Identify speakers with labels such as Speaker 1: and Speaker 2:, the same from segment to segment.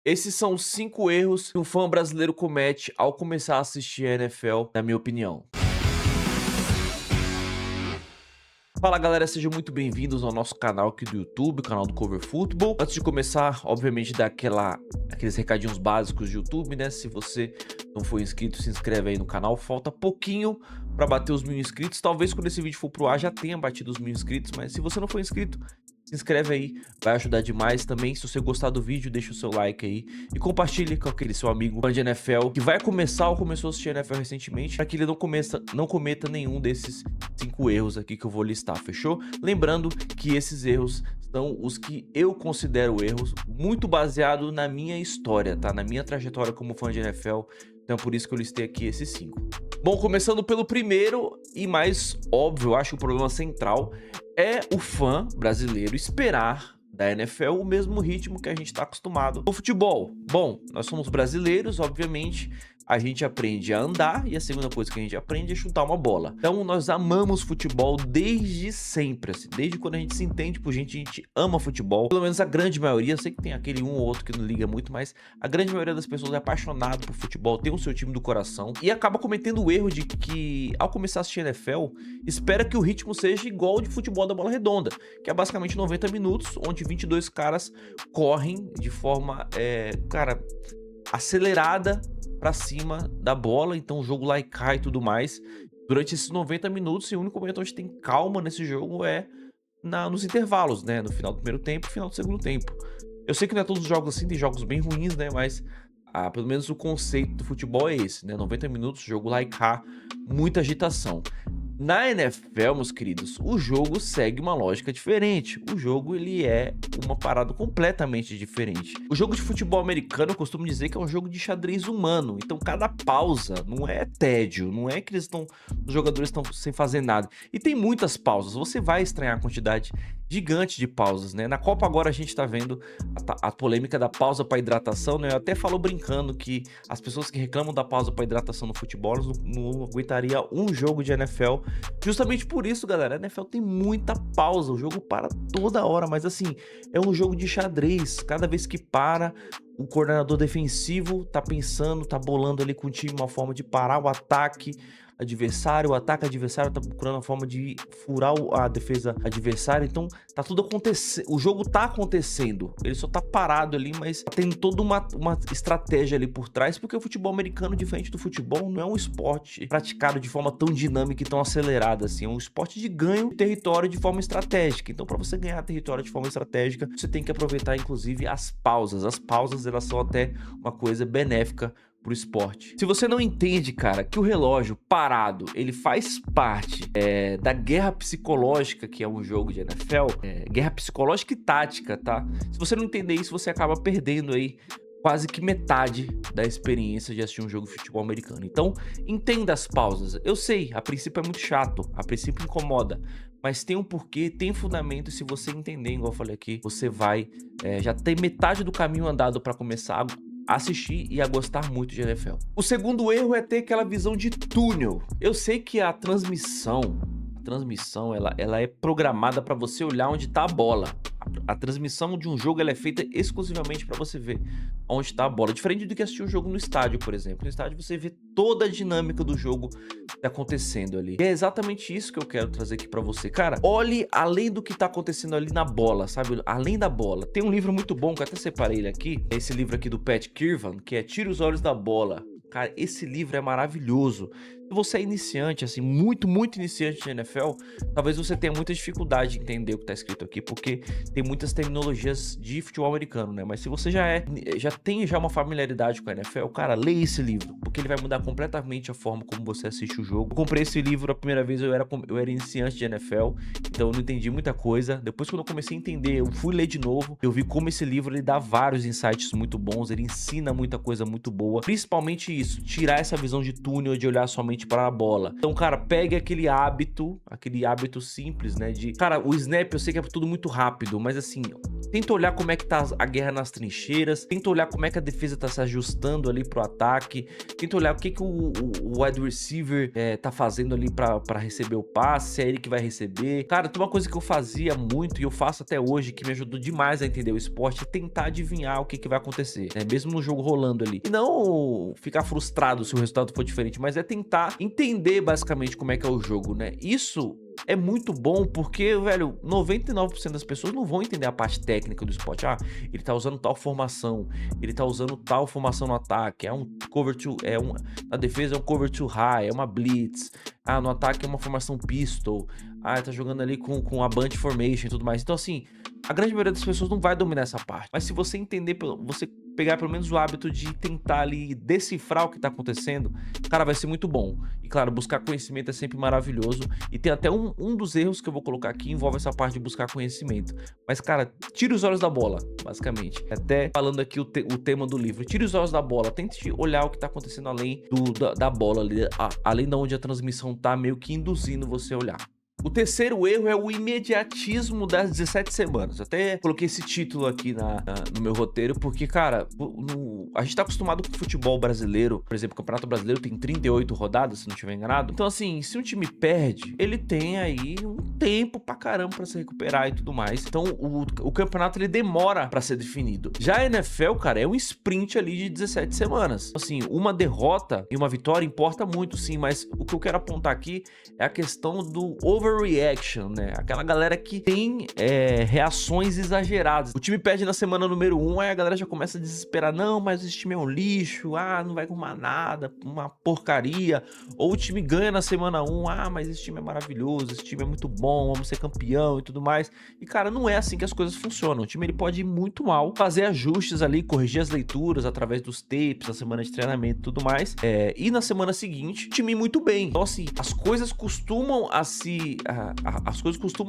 Speaker 1: Esses são os 5 erros que um fã brasileiro comete ao começar a assistir a NFL, na minha opinião. Fala galera, sejam muito bem-vindos ao nosso canal aqui do YouTube, o canal do Cover Football. Antes de começar, obviamente, dar aqueles recadinhos básicos de YouTube, né? Se você não for inscrito, se inscreve aí no canal. Falta pouquinho para bater os 1000 inscritos. Talvez quando esse vídeo for pro ar já tenha batido os 1000 inscritos, mas se você não for inscrito, se inscreve aí, vai ajudar demais também. Se você gostar do vídeo, deixa o seu like aí e compartilhe com aquele seu amigo fã de NFL que vai começar ou começou a assistir NFL recentemente, para que ele não cometa nenhum desses 5 erros aqui que eu vou listar, fechou? Lembrando que esses erros são os que eu considero erros, muito baseado na minha história, tá? Na minha trajetória como fã de NFL. Então é por isso que eu listei aqui esses 5. Bom, começando pelo primeiro e mais óbvio, eu acho que o problema central é o fã brasileiro esperar da NFL o mesmo ritmo que a gente está acostumado no futebol. Bom, nós somos brasileiros, obviamente, a gente aprende a andar e a segunda coisa que a gente aprende é chutar uma bola. Então nós amamos futebol desde sempre, assim, desde quando a gente se entende por gente, a gente ama futebol. Pelo menos a grande maioria, eu sei que tem aquele um ou outro que não liga muito, mas a grande maioria das pessoas é apaixonada por futebol, tem o seu time do coração e acaba cometendo o erro de que ao começar a assistir NFL, espera que o ritmo seja igual ao de futebol da bola redonda, que é basicamente 90 minutos, onde 22 caras correm de forma, acelerada pra cima da bola, então o jogo lá e cai e tudo mais. Durante esses 90 minutos, e o único momento onde tem calma nesse jogo é nos intervalos, né? No final do primeiro tempo e final do segundo tempo. Eu sei que não é todos os jogos assim, tem jogos bem ruins, né? Mas pelo menos o conceito do futebol é esse, né? 90 minutos, jogo lá e cá, muita agitação. Na NFL, meus queridos, o jogo segue uma lógica diferente. O jogo, ele é uma parada completamente diferente. O jogo de futebol americano, eu costumo dizer que é um jogo de xadrez humano. Então, cada pausa não é tédio, não é que os jogadores estão sem fazer nada. E tem muitas pausas, você vai estranhar a quantidade gigante de pausas, né? Na Copa agora a gente tá vendo a polêmica da pausa para hidratação, né? Eu até falo brincando que as pessoas que reclamam da pausa para hidratação no futebol não aguentaria um jogo de NFL. Justamente por isso, galera, a NFL tem muita pausa, o jogo para toda hora, mas assim, é um jogo de xadrez. Cada vez que para, o coordenador defensivo tá pensando, tá bolando ali com o time uma forma de parar o ataque adversário, o ataque adversário tá procurando uma forma de furar a defesa adversária. Então tá tudo acontecendo, o jogo tá acontecendo, ele só tá parado ali, mas tem toda uma estratégia ali por trás, porque o futebol americano, diferente do futebol, não é um esporte praticado de forma tão dinâmica e tão acelerada assim, é um esporte de ganho de território de forma estratégica. Então para você ganhar território de forma estratégica, você tem que aproveitar inclusive as pausas. As pausas, elas são até uma coisa benéfica pro esporte. Se você não entende, cara, que o relógio parado, ele faz parte da guerra psicológica que é um jogo de NFL, guerra psicológica e tática, tá? Se você não entender isso, você acaba perdendo aí quase que metade da experiência de assistir um jogo de futebol americano. Então, entenda as pausas. Eu sei, a princípio é muito chato, a princípio incomoda, mas tem um porquê, tem fundamento, e se você entender, igual eu falei aqui, você vai já ter metade do caminho andado para começar a assistir e a gostar muito de NFL. O segundo erro é ter aquela visão de túnel. Eu sei que a transmissão ela é programada para você olhar onde tá a bola. A transmissão de um jogo, ela é feita exclusivamente para você ver onde tá a bola. Diferente do que assistir um jogo no estádio, por exemplo. No estádio você vê toda a dinâmica do jogo acontecendo ali. E é exatamente isso que eu quero trazer aqui para você. Cara, olhe além do que tá acontecendo ali na bola, sabe? Além da bola. Tem um livro muito bom, que eu até separei ele aqui. Esse livro aqui do Pat Kirvan, que é Tire os Olhos da Bola. Cara, esse livro é maravilhoso. Se você é iniciante, assim, muito iniciante de NFL, talvez você tenha muita dificuldade de entender o que tá escrito aqui, porque tem muitas terminologias de futebol americano, né? Mas se você já tem uma familiaridade com a NFL, cara, leia esse livro, porque ele vai mudar completamente a forma como você assiste o jogo. Eu comprei esse livro a primeira vez, eu era iniciante de NFL, então eu não entendi muita coisa. Depois, quando eu comecei a entender, eu fui ler de novo, eu vi como esse livro, ele dá vários insights muito bons, ele ensina muita coisa muito boa, principalmente isso, tirar essa visão de túnel, de olhar somente para a bola. Então, cara, pegue aquele hábito simples, né, cara, o snap eu sei que é tudo muito rápido, mas assim, tenta olhar como é que tá a guerra nas trincheiras, tenta olhar como é que a defesa tá se ajustando ali pro ataque, tenta olhar o que que o wide receiver tá fazendo ali pra receber o passe, se é ele que vai receber. Cara, tem uma coisa que eu fazia muito e eu faço até hoje, que me ajudou demais a entender o esporte, é tentar adivinhar o que que vai acontecer, né? Mesmo no jogo rolando ali. E não ficar frustrado se o resultado for diferente, mas é tentar entender basicamente como é que é o jogo, né? Isso é muito bom porque, velho, 99% das pessoas não vão entender a parte técnica do esporte. Ah, ele tá usando tal formação, ele tá usando tal formação no ataque, é um cover to, na defesa é um cover to high, é uma blitz. Ah, no ataque é uma formação pistol. Ah, ele tá jogando ali com a bunch formation e tudo mais. Então, assim, a grande maioria das pessoas não vai dominar essa parte. Mas se você entender, você pegar pelo menos o hábito de tentar ali decifrar o que tá acontecendo, cara, vai ser muito bom. E claro, buscar conhecimento é sempre maravilhoso. E tem até um dos erros que eu vou colocar aqui, envolve essa parte de buscar conhecimento. Mas, cara, tire os olhos da bola, basicamente. Até falando aqui o tema do livro. Tire os olhos da bola, tente olhar o que tá acontecendo além da bola, ali, além de onde a transmissão tá meio que induzindo você a olhar. O terceiro erro é o imediatismo das 17 semanas. Até coloquei esse título aqui no meu roteiro, porque, cara, a gente tá acostumado com o futebol brasileiro. Por exemplo, o Campeonato Brasileiro tem 38 rodadas, se não estiver enganado. Então, assim, se um time perde, ele tem aí um tempo pra caramba pra se recuperar e tudo mais. Então, o campeonato, ele demora pra ser definido. Já a NFL, cara, é um sprint ali de 17 semanas. Assim, uma derrota e uma vitória importa muito, sim, mas o que eu quero apontar aqui é a questão do overreaction, né? Aquela galera que tem reações exageradas. O time perde na semana número 1, aí a galera já começa a desesperar. Não, mas esse time é um lixo. Ah, não vai arrumar nada, uma porcaria. Ou o time ganha na semana 1. Ah, mas esse time é maravilhoso, esse time é muito bom, vamos ser campeão e tudo mais. E, cara, não é assim que as coisas funcionam. O time, ele pode ir muito mal, fazer ajustes ali, corrigir as leituras através dos tapes, na semana de treinamento e tudo mais. E na semana seguinte, o time ir muito bem. Então, assim, as coisas costumam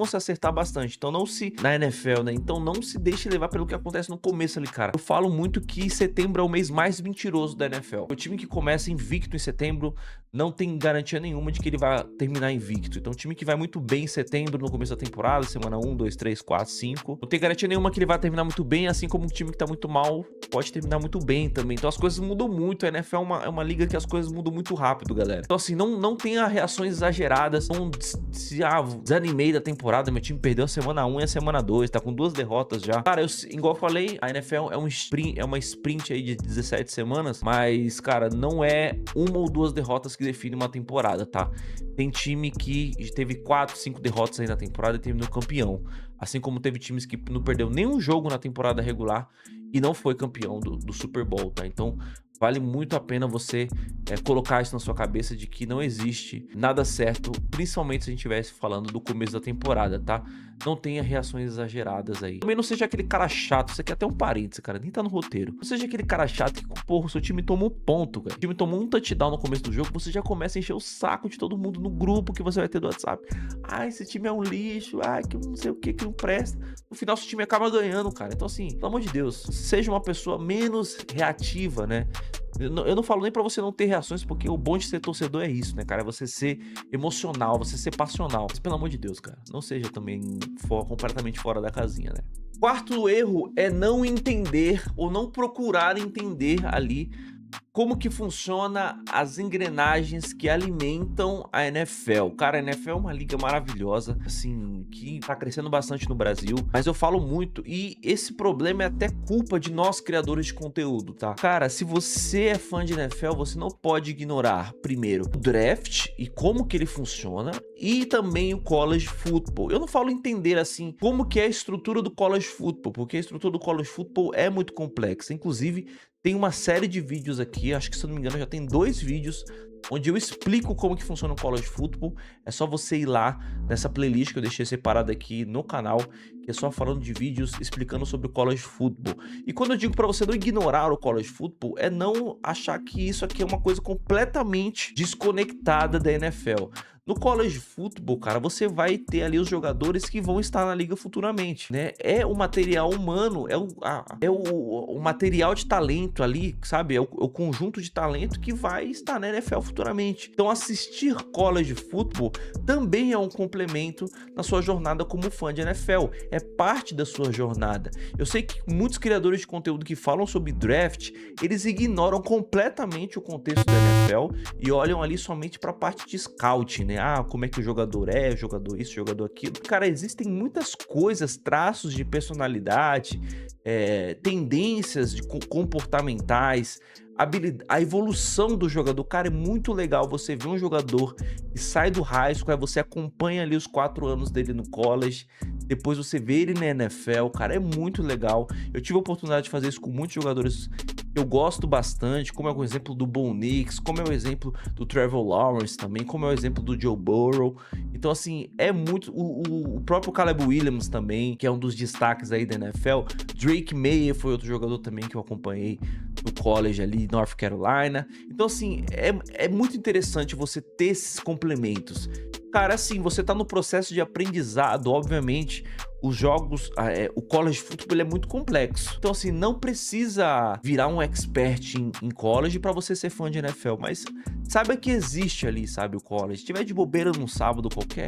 Speaker 1: se acertar bastante. Então na NFL, né? Então não se deixe levar pelo que acontece no começo ali, cara. Eu falo muito que setembro é o mês mais mentiroso da NFL. O time que começa invicto em setembro não tem garantia nenhuma de que ele vai terminar invicto. Então o time que vai muito bem em setembro, no começo da temporada, semana 1, 2, 3, 4, 5, não tem garantia nenhuma que ele vai terminar muito bem, assim como um time que tá muito mal pode terminar muito bem também. Então as coisas mudam muito. A NFL é uma liga que as coisas mudam muito rápido, galera. Então, assim, não tenha reações exageradas. Não desanimei da temporada, meu time perdeu a semana 1 e a semana 2, tá com 2 derrotas já. Cara, igual eu falei, a NFL é uma sprint aí de 17 semanas, mas, cara, não é uma ou 2 derrotas que definem uma temporada, tá? Tem time que teve 4, 5 derrotas aí na temporada e terminou campeão. Assim como teve times que não perdeu nenhum jogo na temporada regular e não foi campeão do Super Bowl, tá? Então, vale muito a pena você colocar isso na sua cabeça de que não existe nada certo, principalmente se a gente estivesse falando do começo da temporada, tá? Não tenha reações exageradas aí. Também não seja aquele cara chato, isso aqui é até um parênteses, cara, nem tá no roteiro. Não seja aquele cara chato que, porra, o seu time tomou ponto, cara. O time tomou um touchdown no começo do jogo, você já começa a encher o saco de todo mundo no grupo que você vai ter do WhatsApp. Ah, esse time é um lixo, ah, que não sei o que não presta. No final, seu time acaba ganhando, cara. Então, assim, pelo amor de Deus, seja uma pessoa menos reativa, né? Eu não falo nem pra você não ter reações, porque o bom de ser torcedor é isso, né, cara? É você ser emocional, você ser passional. Mas, pelo amor de Deus, cara, não seja também completamente fora da casinha, né? Quarto erro é não entender ou não procurar entender ali como que funciona as engrenagens que alimentam a NFL. Cara, a NFL é uma liga maravilhosa, assim, que tá crescendo bastante no Brasil, mas eu falo muito, e esse problema é até culpa de nós criadores de conteúdo, tá? Cara, se você é fã de NFL, você não pode ignorar, primeiro, o draft e como que ele funciona, e também o college football. Eu não falo entender, assim, como que é a estrutura do college football, porque a estrutura do college football é muito complexa. Inclusive, tem uma série de vídeos aqui, acho que, se eu não me engano, já tem 2 vídeos onde eu explico como que funciona o college football. É só você ir lá nessa playlist que eu deixei separada aqui no canal, que é só falando de vídeos explicando sobre o college football. E quando eu digo para você não ignorar o college football, é não achar que isso aqui é uma coisa completamente desconectada da NFL. No college football, cara, você vai ter ali os jogadores que vão estar na liga futuramente, né? É o material humano, é o material de talento ali, sabe? É o conjunto de talento que vai estar na NFL futuramente. futuramente. Então assistir college football também é um complemento na sua jornada como fã de NFL, é parte da sua jornada. Eu sei que muitos criadores de conteúdo que falam sobre draft, eles ignoram completamente o contexto da NFL e olham ali somente para a parte de scouting, né? Ah, como é que o jogador é, o jogador isso, o jogador aquilo. Cara, existem muitas coisas, traços de personalidade, tendências comportamentais, a evolução do jogador. Cara, é muito legal você ver um jogador que sai do high school, aí você acompanha ali os 4 anos dele no college, depois você vê ele na NFL, cara, é muito legal. Eu tive a oportunidade de fazer isso com muitos jogadores que eu gosto bastante, como é o exemplo do Bo Nix, como é o exemplo do Trevor Lawrence também, como é o exemplo do Joe Burrow. Então, assim, é muito... O próprio Caleb Williams também, que é um dos destaques aí da NFL. Drake Maye foi outro jogador também que eu acompanhei no college ali, North Carolina. Então, assim, é muito interessante você ter esses complementos. Cara, assim, você tá no processo de aprendizado, obviamente, os jogos, o college football é muito complexo. Então, assim, não precisa virar um expert em college pra você ser fã de NFL, mas saiba que existe ali, sabe, o college. Se tiver de bobeira num sábado qualquer,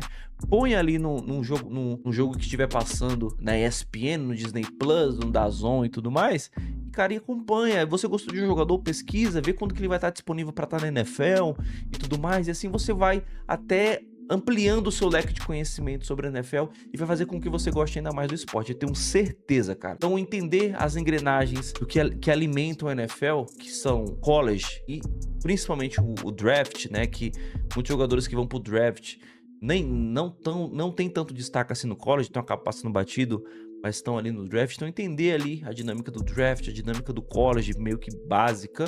Speaker 1: põe ali num jogo que estiver passando na ESPN, no Disney Plus, no DAZN e tudo mais, e, cara, e acompanha. Você gostou de um jogador, pesquisa, vê quando que ele vai estar disponível pra estar na NFL e tudo mais, e assim você vai até ampliando o seu leque de conhecimento sobre a NFL e vai fazer com que você goste ainda mais do esporte. Eu tenho certeza, cara. Então, entender as engrenagens do que alimentam a NFL, que são college e principalmente o draft, né? Que muitos jogadores que vão pro draft não tem tanto destaque assim no college, então acaba passando batido, mas estão ali no draft. Então, entender ali a dinâmica do draft, a dinâmica do college, meio que básica,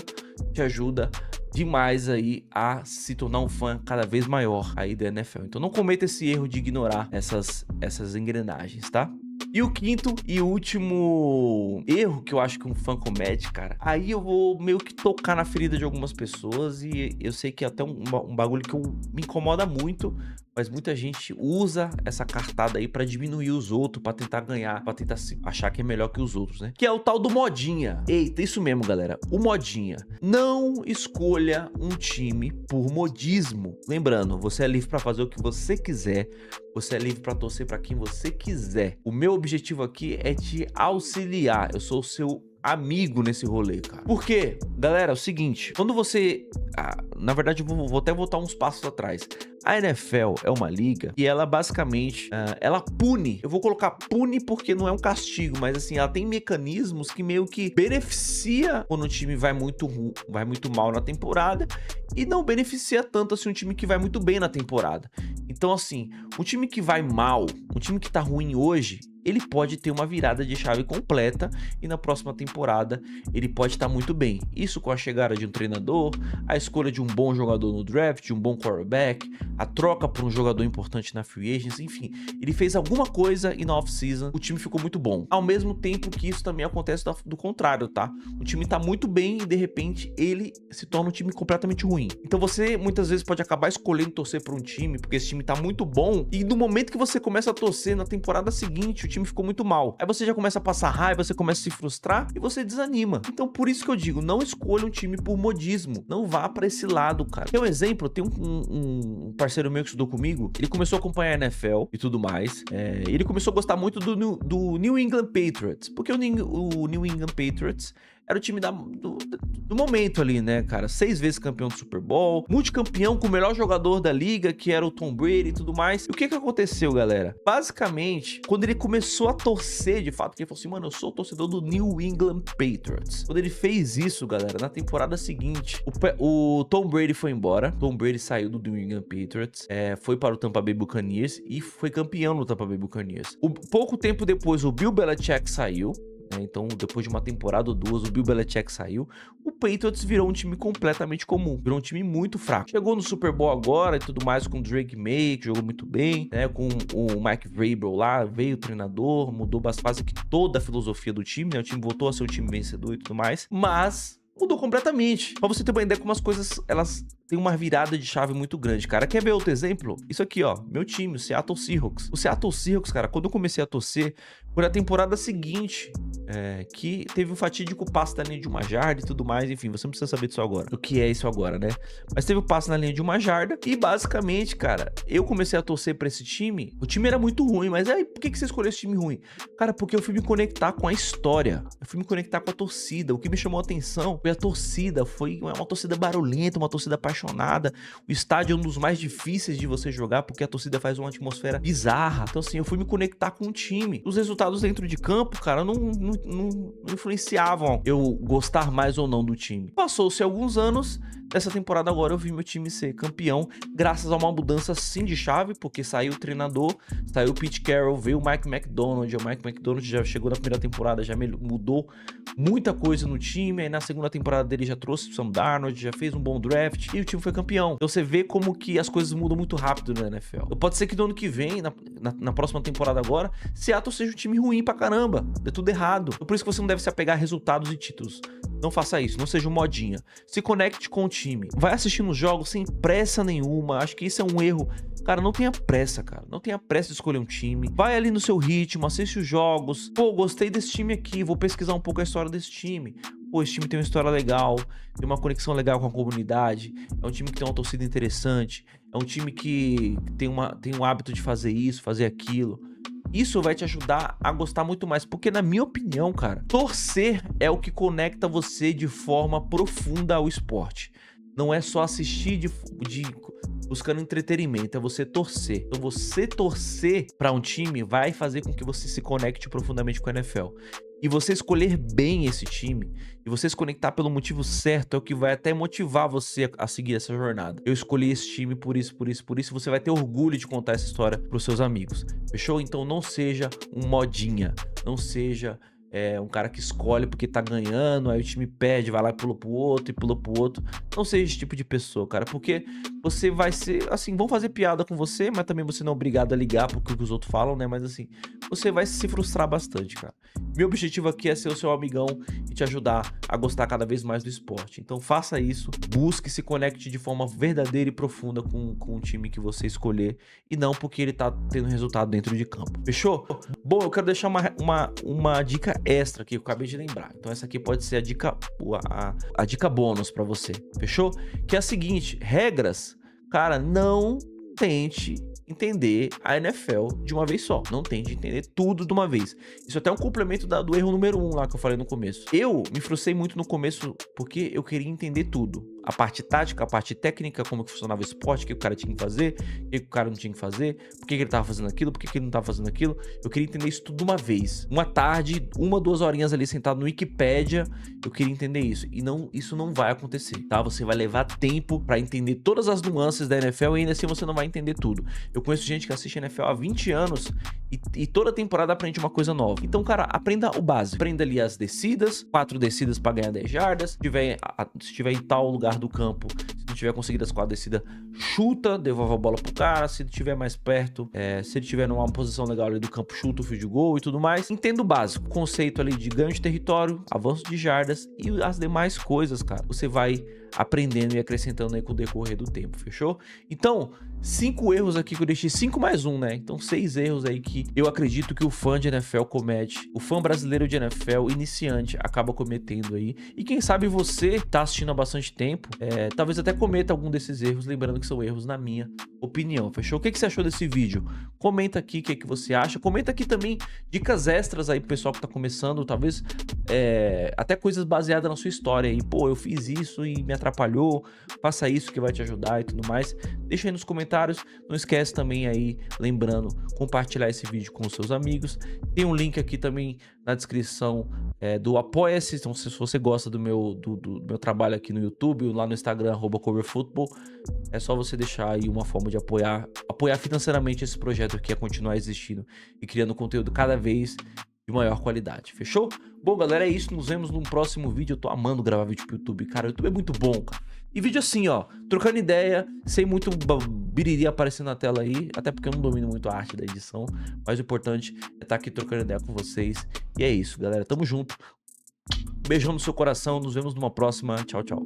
Speaker 1: te ajuda demais aí a se tornar um fã cada vez maior aí da NFL. Então não cometa esse erro de ignorar essas engrenagens, tá? E o quinto e último erro que eu acho que um fã comete, cara, aí eu vou meio que tocar na ferida de algumas pessoas e eu sei que é até um bagulho que me incomoda muito, mas muita gente usa essa cartada aí pra diminuir os outros, pra tentar ganhar, pra tentar achar que é melhor que os outros, né? Que é o tal do modinha. Eita, isso mesmo, galera. O modinha. Não escolha um time por modismo. Lembrando, você é livre pra fazer o que você quiser. Você é livre pra torcer pra quem você quiser. O meu objetivo aqui é te auxiliar. Eu sou o seu amigo nesse rolê, cara. Por quê? Galera, é o seguinte, quando você... na verdade, eu vou até voltar uns passos atrás. A NFL é uma liga e ela basicamente, ela pune. Eu vou colocar pune porque não é um castigo, mas assim, ela tem mecanismos que meio que beneficia quando o time vai muito mal na temporada e não beneficia tanto assim um time que vai muito bem na temporada. Então assim, um time que vai mal, um time que tá ruim hoje, ele pode ter uma virada de chave completa e na próxima temporada ele pode estar muito bem. Isso com a chegada de um treinador, a escolha de um bom jogador no draft, de um bom quarterback, a troca por um jogador importante na free agency, enfim. Ele fez alguma coisa e na off-season o time ficou muito bom. Ao mesmo tempo que isso também acontece do contrário, tá? O time tá muito bem e de repente ele se torna um time completamente ruim. Então você muitas vezes pode acabar escolhendo torcer por um time porque esse time tá muito bom e no momento que você começa a torcer na temporada seguinte, o time ficou muito mal. Aí você já começa a passar raiva, você começa a se frustrar e você desanima. Então por isso que eu digo, não escolha um time por modismo. Não vá pra esse lado, cara. Tem um exemplo, tem um parceiro meu que estudou comigo, ele começou a acompanhar a NFL e tudo mais. Ele começou a gostar muito do New England Patriots, porque o New England Patriots era o time do momento ali, né, cara? 6 vezes campeão do Super Bowl, multicampeão com o melhor jogador da liga, que era o Tom Brady e tudo mais. E o que aconteceu, galera? Basicamente, quando ele começou a torcer, de fato, que ele falou assim, mano, eu sou torcedor do New England Patriots. Quando ele fez isso, galera, na temporada seguinte, o Tom Brady foi embora. Tom Brady saiu do New England Patriots, foi para o Tampa Bay Buccaneers e foi campeão no Tampa Bay Buccaneers. Pouco tempo depois, o Bill Belichick saiu. Então, depois de uma temporada ou duas, o Bill Belichick saiu. O Patriots virou um time completamente comum. Virou um time muito fraco. Chegou no Super Bowl agora e tudo mais com o Drake Maye, que jogou muito bem, né? Com o Mike Vrabel lá, veio o treinador, mudou quase que toda a filosofia do time, né? O time voltou a ser um time vencedor e tudo mais. Mas mudou completamente. Pra você ter uma ideia como as coisas, elas tem uma virada de chave muito grande, cara. Quer ver outro exemplo? Isso aqui, ó, meu time, o Seattle Seahawks. O Seattle Seahawks, cara, quando eu comecei a torcer, foi na temporada seguinte, que teve um fatídico passe na linha de uma jarda e tudo mais, enfim, você não precisa saber disso agora, o que é isso agora, né? Mas teve o passe na linha de uma jarda e basicamente, cara, eu comecei a torcer pra esse time, o time era muito ruim, mas aí por que você escolheu esse time ruim? Cara, porque eu fui me conectar com a história, eu fui me conectar com a torcida, o que me chamou a atenção foi a torcida, foi uma torcida barulhenta, uma torcida apaixonada, o estádio é um dos mais difíceis de você jogar, porque a torcida faz uma atmosfera bizarra, então assim, eu fui me conectar com o time, os resultados dentro de campo, cara, não influenciavam eu gostar mais ou não do time. Passou-se alguns anos, dessa temporada agora eu vi meu time ser campeão, graças a uma mudança sim de chave, porque saiu o treinador, saiu o Pete Carroll, veio o Mike McDonald, o Mike McDonald já chegou na primeira temporada, já mudou muita coisa no time, aí na segunda temporada dele já trouxe o Sam Darnold, já fez um bom draft, e o time foi campeão. Então você vê como que as coisas mudam muito rápido na NFL. Então pode ser que no ano que vem, na próxima temporada agora, Seattle seja um time ruim pra caramba, dê tudo errado. Por isso que você não deve se apegar a resultados e títulos. Não faça isso, não seja um modinha. Se conecte com o time. Vai assistindo os jogos sem pressa nenhuma. Acho que isso é um erro. Cara, não tenha pressa, cara. Não tenha pressa de escolher um time. Vai ali no seu ritmo, assiste os jogos. Pô, gostei desse time aqui, vou pesquisar um pouco a história desse time. Pô, esse time tem uma história legal, tem uma conexão legal com a comunidade. É um time que tem uma torcida interessante. É um time que tem um hábito de fazer isso, fazer aquilo. Isso vai te ajudar a gostar muito mais, porque na minha opinião, cara, torcer é o que conecta você de forma profunda ao esporte. Não é só assistir buscando entretenimento, é você torcer. Então você torcer para um time vai fazer com que você se conecte profundamente com a NFL. E você escolher bem esse time, e você se conectar pelo motivo certo, é o que vai até motivar você a seguir essa jornada. Eu escolhi esse time por isso, por isso, por isso. Você vai ter orgulho de contar essa história pros seus amigos. Fechou? Então não seja um modinha. Não seja um cara que escolhe porque tá ganhando, aí o time perde, vai lá e pula pro outro, e pula pro outro. Não seja esse tipo de pessoa, cara, porque você vai ser, assim, vão fazer piada com você, mas também você não é obrigado a ligar porque os outros falam, né, mas assim, você vai se frustrar bastante, cara. Meu objetivo aqui é ser o seu amigão e te ajudar a gostar cada vez mais do esporte. Então faça isso, busque se conecte de forma verdadeira e profunda com o time que você escolher, e não porque ele tá tendo resultado dentro de campo. Fechou? Bom, eu quero deixar uma dica extra aqui, eu acabei de lembrar. Então essa aqui pode ser a dica bônus pra você, fechou? Que é a seguinte, regras, cara, não tente entender a NFL de uma vez só. Não tente entender tudo de uma vez. Isso até é um complemento do erro número 1 lá que eu falei no começo. Eu me frustrei muito no começo porque eu queria entender tudo. A parte tática, a parte técnica, como que funcionava o esporte, o que o cara tinha que fazer, o que o cara não tinha que fazer, por que ele tava fazendo aquilo, por que ele não tava fazendo aquilo. Eu queria entender isso tudo de uma vez. Uma tarde, 1-2 horinhas ali sentado no Wikipedia, eu queria entender isso. E isso não vai acontecer, tá? Você vai levar tempo pra entender todas as nuances da NFL e ainda assim você não vai entender tudo. Eu conheço gente que assiste NFL há 20 anos e toda temporada aprende uma coisa nova. Então, cara, aprenda o básico. Aprenda ali as descidas, 4 descidas pra ganhar 10 jardas. Se tiver em tal lugar do campo, se não tiver conseguido as 4 descidas, chuta, devolve a bola pro cara. Se ele estiver mais perto, se ele estiver numa posição legal ali do campo, chuta o field goal e tudo mais. Entenda o básico. Conceito ali de ganho de território, avanço de jardas e as demais coisas, cara. Você vai aprendendo e acrescentando aí com o decorrer do tempo, fechou? Então, 5 erros aqui que eu deixei, 5 mais 1, né? Então 6 erros aí que eu acredito que o fã de NFL comete, o fã brasileiro de NFL iniciante acaba cometendo aí. E quem sabe você tá assistindo há bastante tempo, talvez até cometa algum desses erros, lembrando que são erros na minha opinião, fechou? O que você achou desse vídeo? Comenta aqui o que você acha, comenta aqui também dicas extras aí pro pessoal que tá começando, talvez até coisas baseadas na sua história aí. Pô, eu fiz isso e me atrapalhou, faça isso que vai te ajudar e tudo mais. Deixa aí nos comentários, não esquece também aí, lembrando, compartilhar esse vídeo com os seus amigos. Tem um link aqui também na descrição do Apoia-se, então se você gosta do meu trabalho aqui no YouTube, lá no Instagram, @coverfootball, é só você deixar aí uma forma de apoiar financeiramente esse projeto aqui a continuar existindo e criando conteúdo cada vez de maior qualidade, fechou? Bom, galera, é isso, nos vemos num próximo vídeo. Eu tô amando gravar vídeo pro YouTube, cara, o YouTube é muito bom, cara. E vídeo assim, ó, trocando ideia, sem muito biriri aparecendo na tela aí, até porque eu não domino muito a arte da edição, mas o importante é estar aqui trocando ideia com vocês. E é isso, galera, tamo junto. Beijão no seu coração, nos vemos numa próxima, tchau, tchau.